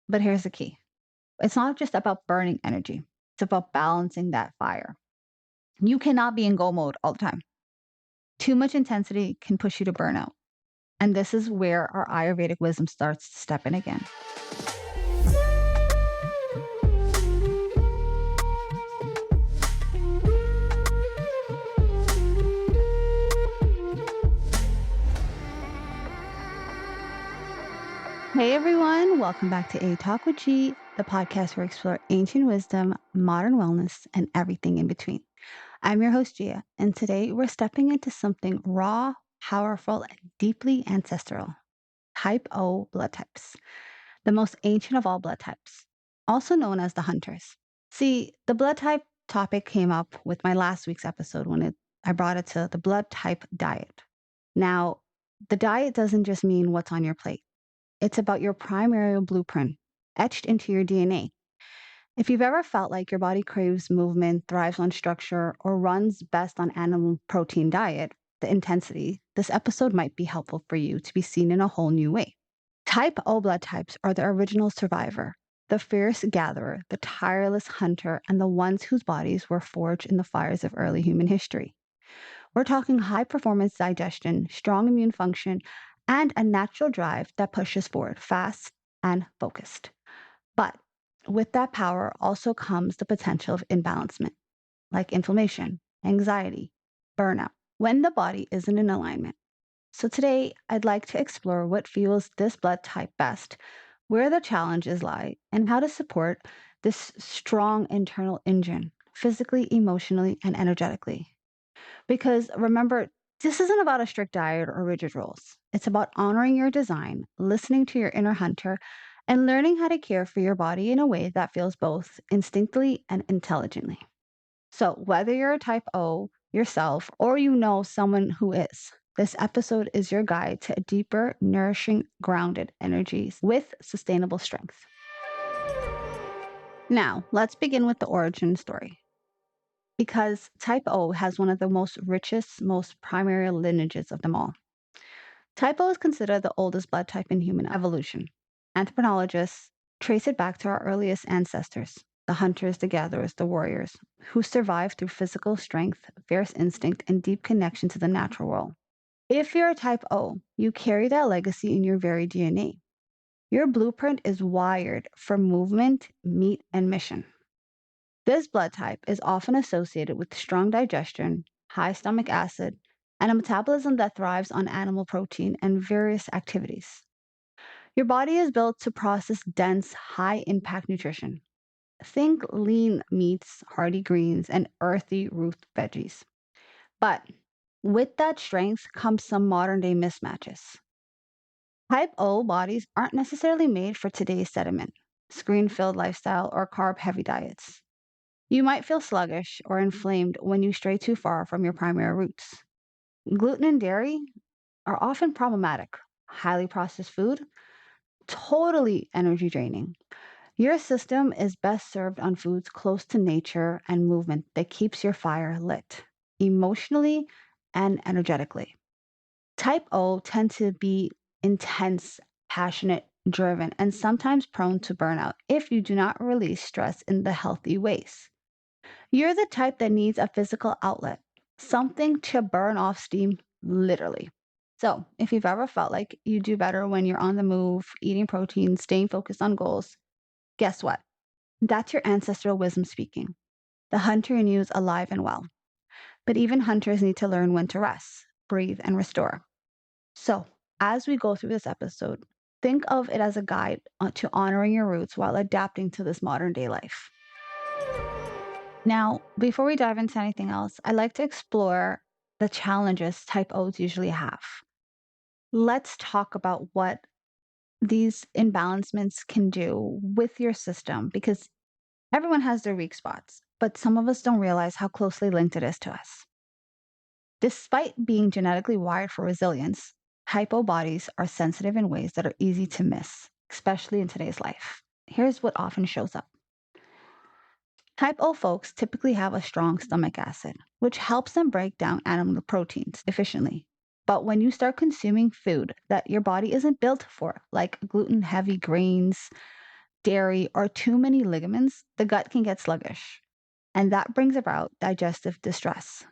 But here's the key: it's not just about burning energy, it's about balancing that fire. You cannot be in go mode all the time. Too much intensity can push you to burnout. And this is where our Ayurvedic wisdom starts to step in again. Hey everyone, welcome back to A Talk with G, the podcast where we explore ancient wisdom, modern wellness, and everything in between. I'm your host, Gia, and today we're stepping into something raw, powerful, and deeply ancestral: type O blood types, the most ancient of all blood types, also known as the hunters. See, the blood type topic came up with my last week's episode I brought it to the blood type diet. Now, the diet doesn't just mean what's on your plate. It's about your primary blueprint etched into your DNA. If you've ever felt like your body craves movement, thrives on structure, or runs best on animal protein diet, the intensity, this episode might be helpful for you to be seen in a whole new way. Type O blood types are the original survivor, the fierce gatherer, the tireless hunter, and the ones whose bodies were forged in the fires of early human history. We're talking high performance digestion, strong immune function, and a natural drive that pushes forward fast and focused. But with that power also comes the potential of imbalancement, like inflammation, anxiety, burnout, when the body isn't in alignment. So today, I'd like to explore what fuels this blood type best, where the challenges lie, and how to support this strong internal engine, physically, emotionally, and energetically. Because remember, this isn't about a strict diet or rigid rules. It's about honoring your design, listening to your inner hunter, and learning how to care for your body in a way that feels both instinctively and intelligently. So, whether you're a type O yourself or you know someone who is, this episode is your guide to a deeper, nourishing, grounded energies with sustainable strength. Now, let's begin with the origin story. Because type O has one of the most richest, most primary lineages of them all. Type O is considered the oldest blood type in human evolution. Anthropologists trace it back to our earliest ancestors, the hunters, the gatherers, the warriors, who survived through physical strength, fierce instinct, and deep connection to the natural world. If you're a type O, you carry that legacy in your very DNA. Your blueprint is wired for movement, meat, and mission. This blood type is often associated with strong digestion, high stomach acid, and a metabolism that thrives on animal protein and various activities. Your body is built to process dense, high impact nutrition. Think lean meats, hearty greens, and earthy root veggies. But with that strength comes some modern day mismatches. Type O bodies aren't necessarily made for today's sediment, screen filled lifestyle, or carb heavy diets. You might feel sluggish or inflamed when you stray too far from your primary roots. Gluten and dairy are often problematic. Highly processed food, totally energy draining. Your system is best served on foods close to nature and movement that keeps your fire lit, emotionally and energetically. Type O tend to be intense, passionate, driven, and sometimes prone to burnout if you do not release stress in the healthy ways. You're the type that needs a physical outlet, something to burn off steam, literally. So, if you've ever felt like you do better when you're on the move, eating protein, staying focused on goals, guess what? That's your ancestral wisdom speaking. The hunter in you is alive and well. But even hunters need to learn when to rest, breathe, and restore. So, as we go through this episode, think of it as a guide to honoring your roots while adapting to this modern day life. Now, before we dive into anything else, I'd like to explore the challenges type O's usually have. Let's talk about what these imbalancements can do with your system because everyone has their weak spots, but some of us don't realize how closely linked it is to us. Despite being genetically wired for resilience, type O bodies are sensitive in ways that are easy to miss, especially in today's life. Here's what often shows up. Type O folks typically have a strong stomach acid, which helps them break down animal proteins efficiently. But when you start consuming food that your body isn't built for, like gluten heavy grains, dairy, or too many ligaments, the gut can get sluggish, and that brings about digestive distress.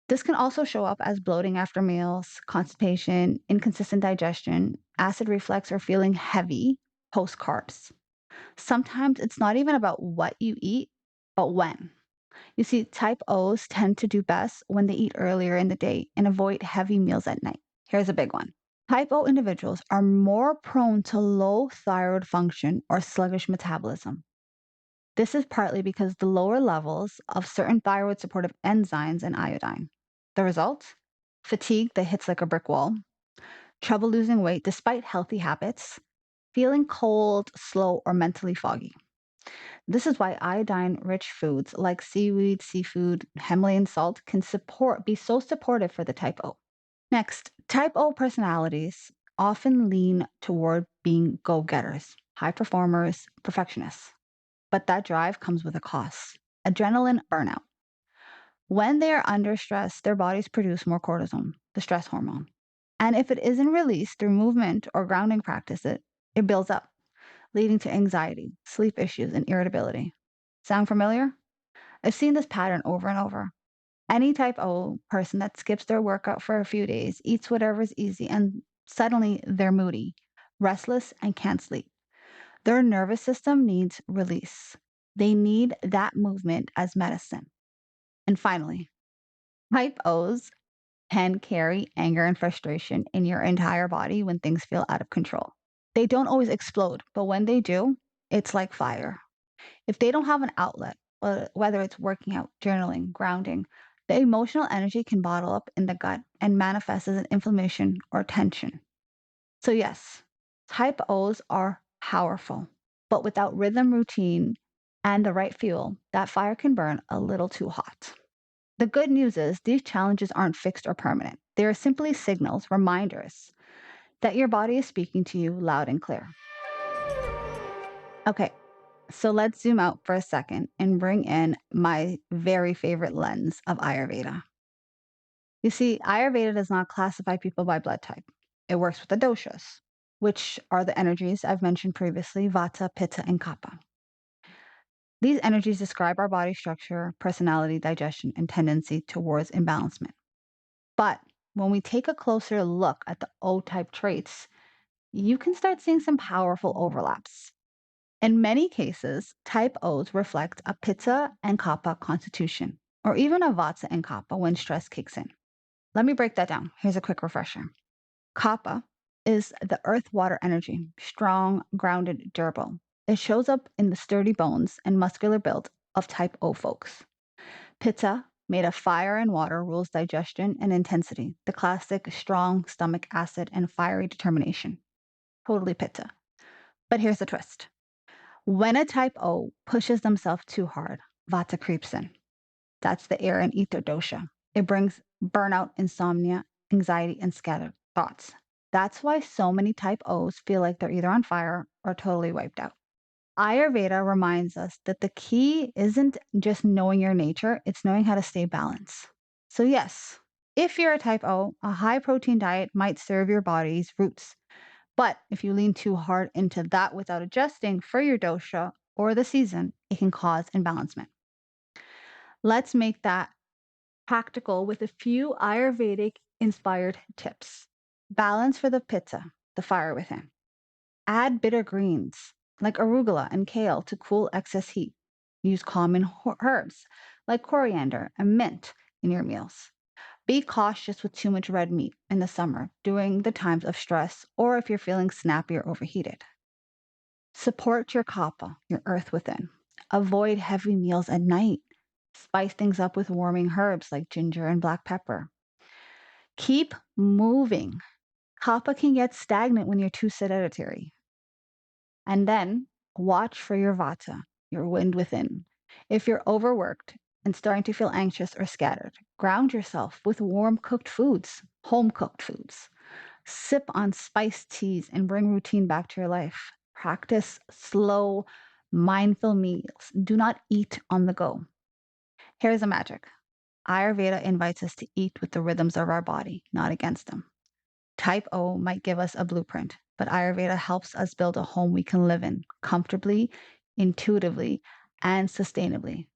This can also show up as bloating after meals, constipation, inconsistent digestion, acid reflux, or feeling heavy post carbs. Sometimes it's not even about what you eat, but when. You see, type O's tend to do best when they eat earlier in the day and avoid heavy meals at night. Here's a big one. Type O individuals are more prone to low thyroid function or sluggish metabolism. This is partly because the lower levels of certain thyroid supportive enzymes and iodine. The result? Fatigue that hits like a brick wall, trouble losing weight despite healthy habits, feeling cold, slow, or mentally foggy. This is why iodine-rich foods like seaweed, seafood, Himalayan salt can be so supportive for the type O. Next, type O personalities often lean toward being go-getters, high performers, perfectionists. But that drive comes with a cost. Adrenaline burnout. When they are under stress, their bodies produce more cortisol, the stress hormone. And if it isn't released through movement or grounding practice, it builds up, leading to anxiety, sleep issues, and irritability. Sound familiar? I've seen this pattern over and over. Any type O person that skips their workout for a few days, eats whatever's easy, and suddenly they're moody, restless, and can't sleep. Their nervous system needs release. They need that movement as medicine. And finally, type O's can carry anger and frustration in your entire body when things feel out of control. They don't always explode, but when they do, it's like fire. If they don't have an outlet, whether it's working out, journaling, grounding, the emotional energy can bottle up in the gut and manifest as an inflammation or tension. So, yes, type O's are powerful, but without rhythm, routine, and the right fuel, that fire can burn a little too hot. The good news is these challenges aren't fixed or permanent. They are simply signals, reminders that your body is speaking to you loud and clear. Okay, so let's zoom out for a second and bring in my very favorite lens of Ayurveda. You see, Ayurveda does not classify people by blood type. It works with the doshas, which are the energies I've mentioned previously, Vata, Pitta, and Kapha. These energies describe our body structure, personality, digestion, and tendency towards imbalancement. But when we take a closer look at the O type traits, you can start seeing some powerful overlaps. In many cases, type O's reflect a Pitta and Kapha constitution, or even a Vata and Kapha when stress kicks in. Let me break that down. Here's a quick refresher. Kapha is the earth water energy, strong, grounded, durable. It shows up in the sturdy bones and muscular build of type O folks. Pitta, made of fire and water, rules digestion and intensity, the classic strong stomach acid and fiery determination. Totally Pitta. But here's the twist. When a type O pushes themselves too hard, Vata creeps in. That's the air and ether dosha. It brings burnout, insomnia, anxiety, and scattered thoughts. That's why so many type O's feel like they're either on fire or totally wiped out. Ayurveda reminds us that the key isn't just knowing your nature, it's knowing how to stay balanced. So, yes, if you're a type O, a high protein diet might serve your body's roots. But if you lean too hard into that without adjusting for your dosha or the season, it can cause imbalancement. Let's make that practical with a few Ayurvedic inspired tips. Balance for the pitta, the fire within. Add bitter greens like arugula and kale to cool excess heat. Use common herbs like coriander and mint in your meals. Be cautious with too much red meat in the summer during the times of stress or if you're feeling snappy or overheated. Support your kapha, your earth within. Avoid heavy meals at night. Spice things up with warming herbs like ginger and black pepper. Keep moving. Kapha can get stagnant when you're too sedentary. And then watch for your vata, your wind within. If you're overworked and starting to feel anxious or scattered, ground yourself with warm cooked foods, home cooked foods. Sip on spiced teas and bring routine back to your life. Practice slow, mindful meals. Do not eat on the go. Here's the magic. Ayurveda invites us to eat with the rhythms of our body, not against them. Type O might give us a blueprint. but Ayurveda helps us build a home we can live in comfortably, intuitively, and sustainably.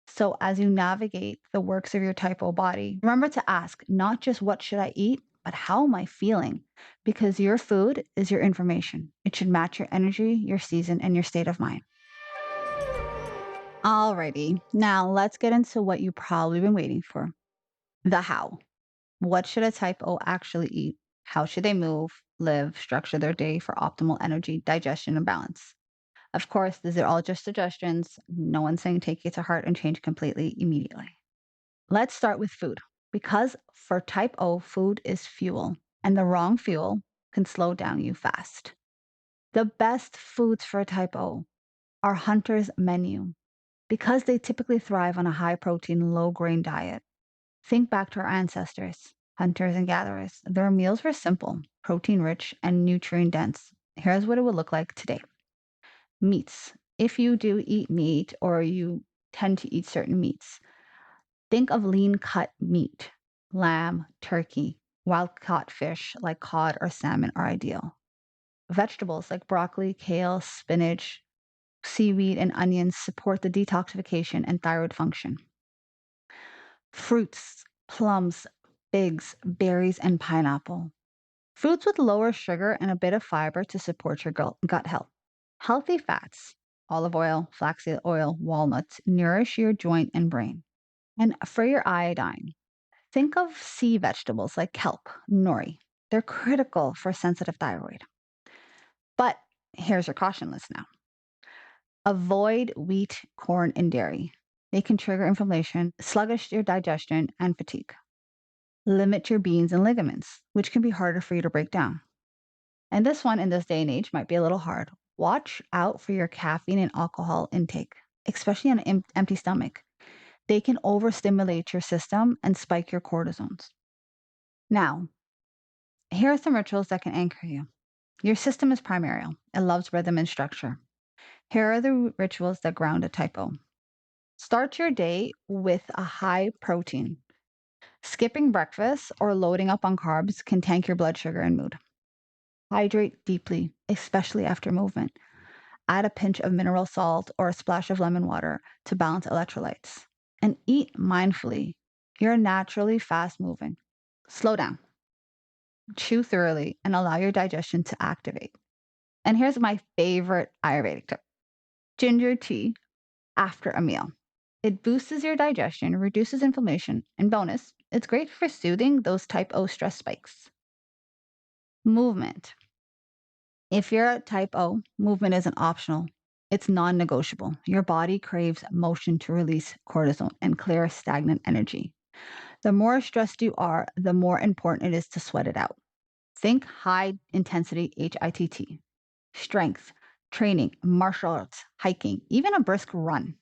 So, as you navigate the works of your type O body, remember to ask not just what should I eat, but how am I feeling? Because your food is your information. It should match your energy, your season, and your state of mind. Alrighty, now let's get into what you've probably been waiting for, the how. What should a type O actually eat? How should they move, live, structure their day for optimal energy, digestion, and balance? Of course, these are all just suggestions. No one's saying take it to heart and change completely immediately. Let's start with food because for type O, food is fuel, and the wrong fuel can slow down you fast. The best foods for type O are hunter's menu because they typically thrive on a high protein, low grain diet. Think back to our ancestors, hunters and gatherers. Their meals were simple, protein rich, and nutrient dense. Here's what it would look like today: meats. If you do eat meat or you tend to eat certain meats, think of lean cut meat, lamb, turkey, wild caught fish like cod or salmon are ideal. Vegetables like broccoli, kale, spinach, seaweed, and onions support the detoxification and thyroid function. Fruits, plums, figs, berries, and pineapple. Fruits with lower sugar and a bit of fiber to support your gut health. Healthy fats, olive oil, flaxseed oil, walnuts, nourish your joint and brain. And for your iodine, think of sea vegetables like kelp, nori. They're critical for sensitive thyroid. But here's your caution list now: avoid wheat, corn, and dairy. They can trigger inflammation, sluggish your digestion, and fatigue. Limit your beans and ligaments, which can be harder for you to break down. And this one in this day and age might be a little hard. Watch out for your caffeine and alcohol intake, especially on an empty stomach. They can overstimulate your system and spike your cortisols. Now, here are some rituals that can anchor you. Your system is primordial. It loves rhythm and structure. Here are the rituals that ground a type O. Start your day with a high protein. Skipping breakfast or loading up on carbs can tank your blood sugar and mood. Hydrate deeply, especially after movement. Add a pinch of mineral salt or a splash of lemon water to balance electrolytes. And eat mindfully. You're naturally fast moving. Slow down, chew thoroughly, and allow your digestion to activate. And here's my favorite Ayurvedic tip: ginger tea after a meal. It boosts your digestion, reduces inflammation, and bonus, it's great for soothing those type O stress spikes. Movement. If you're a type O, movement isn't optional. It's non negotiable. Your body craves motion to release cortisol and clear stagnant energy. The more stressed you are, the more important it is to sweat it out. Think high intensity HITT, strength, training, martial arts, hiking, even a brisk run.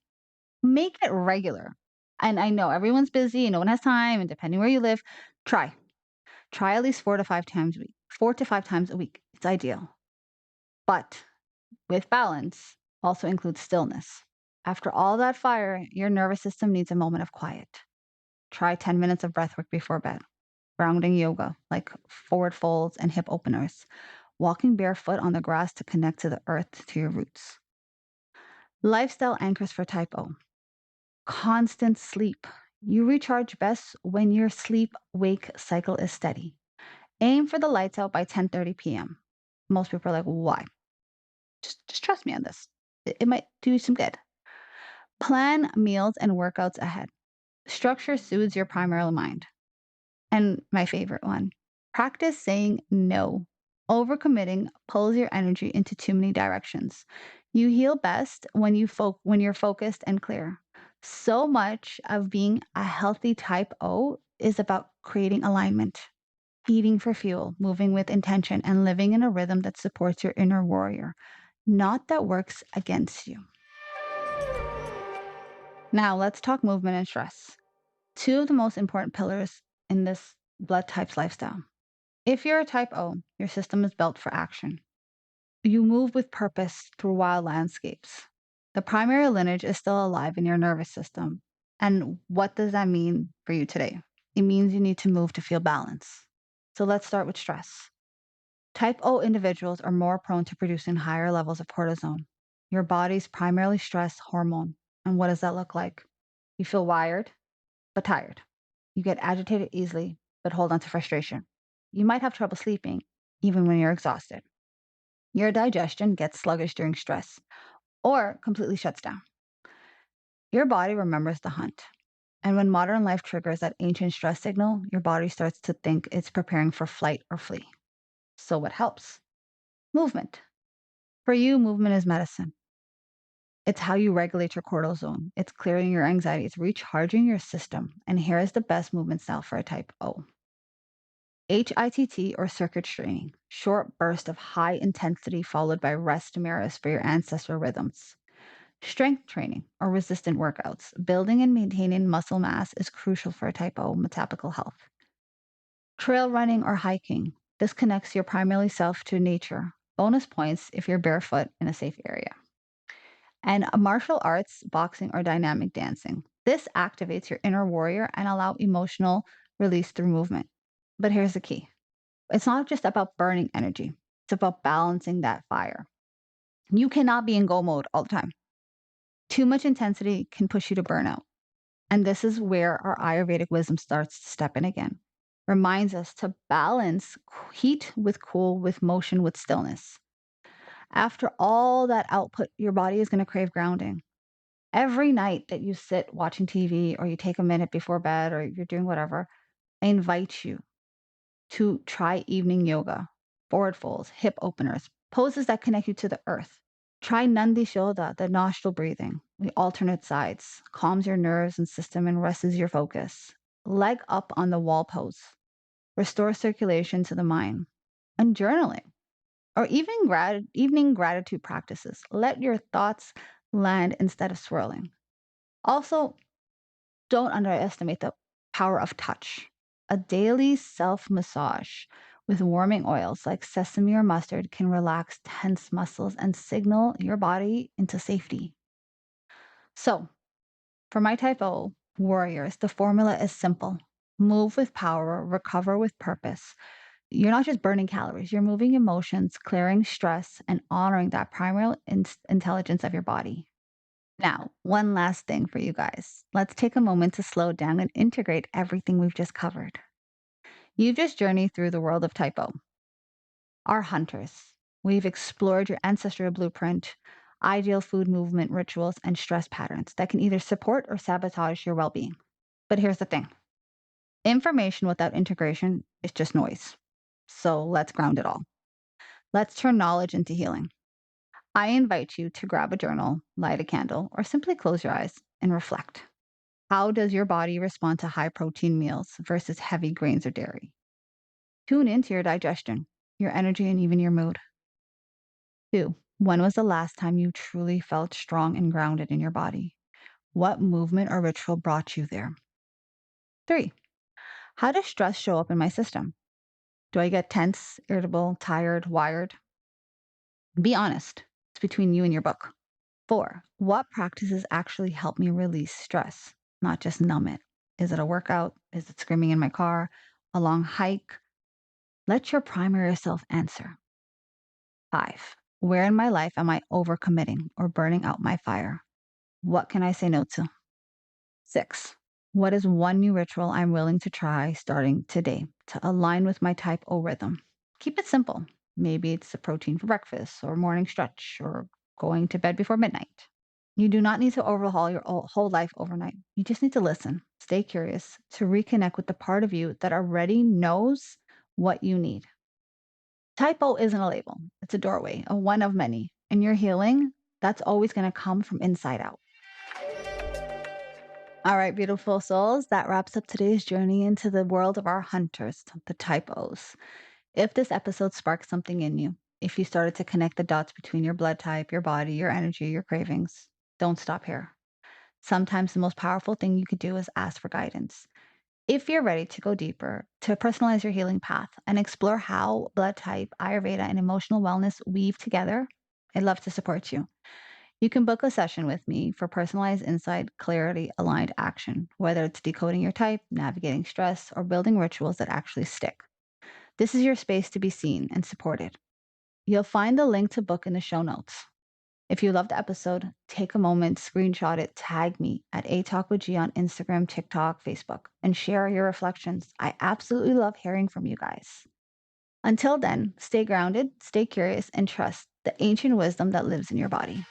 Make it regular. And I know everyone's busy and no one has time, and depending where you live, try. Try at least 4 to 5 times a week. 4 to 5 times a week. It's ideal. But with balance also includes stillness. After all that fire, your nervous system needs a moment of quiet. Try 10 minutes of breath work before bed, grounding yoga like forward folds and hip openers, walking barefoot on the grass to connect to the earth to your roots. Lifestyle anchors for type O. Constant sleep. You recharge best when your sleep wake cycle is steady. Aim for the lights out by 10:30 p.m. Most people are like, why? Just trust me on this. It might do you some good. Plan meals and workouts ahead. Structure soothes your primary mind. And my favorite one: practice saying no. Overcommitting pulls your energy into too many directions. You heal best when when you're focused and clear. So much of being a healthy type O is about creating alignment, eating for fuel, moving with intention, and living in a rhythm that supports your inner warrior, not that works against you. Now, let's talk movement and stress. Two of the most important pillars in this blood type's lifestyle. If you're a type O, your system is built for action. You move with purpose through wild landscapes. The primary lineage is still alive in your nervous system. And what does that mean for you today? It means you need to move to feel balance. So let's start with stress. Type O individuals are more prone to producing higher levels of cortisol, your body's primarily stress hormone. And what does that look like? You feel wired, but tired. You get agitated easily, but hold on to frustration. You might have trouble sleeping, even when you're exhausted. Your digestion gets sluggish during stress or completely shuts down. Your body remembers the hunt. And when modern life triggers that ancient stress signal, your body starts to think it's preparing for flight or flee. So, what helps? Movement. For you, movement is medicine. It's how you regulate your cortisol. It's clearing your anxiety. It's recharging your system. And here is the best movement style for a type O. HITT or circuit training, short burst of high intensity followed by rest mirrors for your ancestral rhythms. Strength training or resistant workouts, building and maintaining muscle mass is crucial for a type O metabolic health. Trail running or hiking, this connects your primary self to nature. Bonus points if you're barefoot in a safe area. And martial arts, boxing, or dynamic dancing. This activates your inner warrior and allow emotional release through movement. But here's the key. It's not just about burning energy. It's about balancing that fire. You cannot be in go mode all the time. Too much intensity can push you to burnout. And this is where our Ayurvedic wisdom starts to step in again. Reminds us to balance heat with cool, with motion with stillness. After all that output, your body is going to crave grounding. Every night that you sit watching TV or you take a minute before bed or you're doing whatever, I invite you to try evening yoga, forward folds, hip openers, poses that connect you to the earth. Try Nandi Shodha, the nostril breathing, the alternate sides, calms your nerves and system and rests your focus. Leg up on the wall pose, restore circulation to the mind. And journaling, or even evening gratitude practices. Let your thoughts land instead of swirling. Also, don't underestimate the power of touch. A daily self massage with warming oils like sesame or mustard can relax tense muscles and signal your body into safety. So, for my type O warriors, the formula is simple: move with power, recover with purpose. You're not just burning calories, you're moving emotions, clearing stress, and honoring that primary intelligence of your body. Now, one last thing for you guys. Let's take a moment to slow down and integrate everything we've just covered. You've just journeyed through the world of typo, our hunters. We've explored your ancestral blueprint, ideal food movement rituals, and stress patterns that can either support or sabotage your well being. But here's the thing: information without integration is just noise. So let's ground it all. Let's turn knowledge into healing. I invite you to grab a journal, light a candle, or simply close your eyes and reflect. How does your body respond to high protein meals versus heavy grains or dairy? Tune into your digestion, your energy, and even your mood. 2. When was the last time you truly felt strong and grounded in your body? What movement or ritual brought you there? 3. How does stress show up in my system? Do I get tense, irritable, tired, wired? Be honest. It's between you and your book. 4. What practices actually help me release stress, not just numb it? Is it a workout? Is it screaming in my car? A long hike? Let your primary self answer. 5. Where in my life am I overcommitting or burning out my fire? What can I say no to? 6. What is one new ritual I'm willing to try starting today to align with my type O rhythm? Keep it simple. Maybe it's a protein for breakfast or morning stretch or going to bed before midnight. You do not need to overhaul your whole life overnight. You just need to listen, stay curious, to reconnect with the part of you that already knows what you need. Typo isn't a label, it's a doorway, a one of many. And your healing, that's always going to come from inside out. All right, beautiful souls, that wraps up today's journey into the world of our hunters, the typos. If this episode sparked something in you, if you started to connect the dots between your blood type, your body, your energy, your cravings, don't stop here. Sometimes the most powerful thing you could do is ask for guidance. If you're ready to go deeper, to personalize your healing path and explore how blood type, Ayurveda, and emotional wellness weave together, I'd love to support you. You can book a session with me for personalized insight, clarity, aligned action, whether it's decoding your type, navigating stress, or building rituals that actually stick. This is your space to be seen and supported. You'll find the link to book in the show notes. If you loved the episode, take a moment, screenshot it, tag me at A Talk with G on Instagram, TikTok, Facebook, and share your reflections. I absolutely love hearing from you guys. Until then, stay grounded, stay curious, and trust the ancient wisdom that lives in your body.